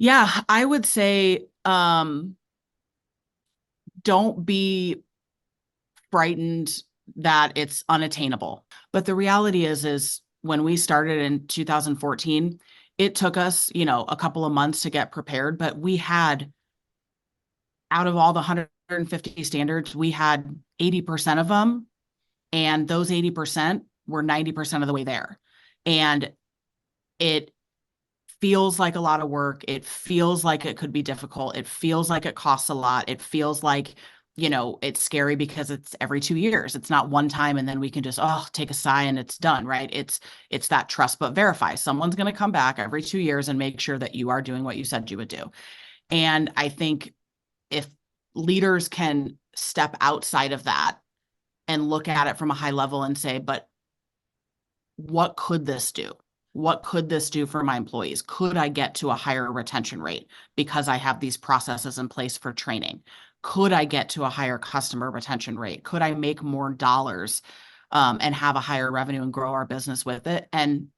Yeah, I would say don't be frightened that it's unattainable. But the reality is when we started in 2014, it took us, a couple of months to get prepared, but we had out of all the 150 standards, we had 80% of them, and those 80% were 90% of the way there. And it feels like a lot of work. It feels like it could be difficult. It feels like it costs a lot. It feels like, it's scary because it's every 2 years. It's not one time and then we can just, take a sigh and it's done, right? It's that trust but verify. Someone's going to come back every 2 years and make sure that you are doing what you said you would do. And I think if leaders can step outside of that and look at it from a high level and say, but what could this do? What could this do for my employees? Could I get to a higher retention rate because I have these processes in place for training? Could I get to a higher customer retention rate? Could I make more dollars and have a higher revenue and grow our business with it? And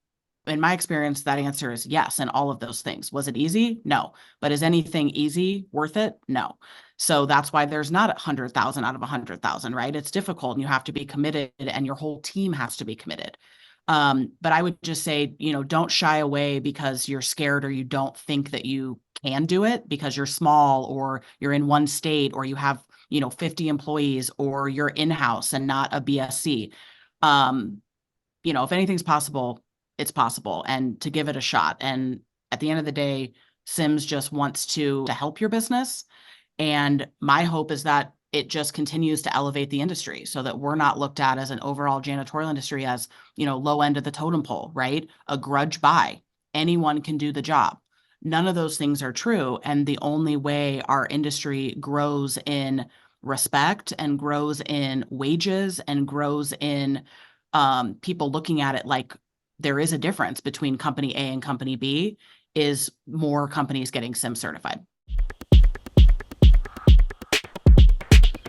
in my experience, that answer is yes, and all of those things. Was it easy? No. But is anything easy worth it? No. So that's why there's not 100,000 out of 100,000, right? It's difficult and you have to be committed and your whole team has to be committed. But I would just say, don't shy away because you're scared or you don't think that you can do it because you're small or you're in one state or you have, 50 employees or you're in-house and not a BSC. If anything's possible, it's possible and to give it a shot. And at the end of the day, CIMS just wants to help your business. And my hope is that it just continues to elevate the industry so that we're not looked at as an overall janitorial industry as, low end of the totem pole, right? A grudge buy. Anyone can do the job. None of those things are true. And the only way our industry grows in respect and grows in wages and grows in people looking at it like there is a difference between company A and company B is more companies getting CIMS certified.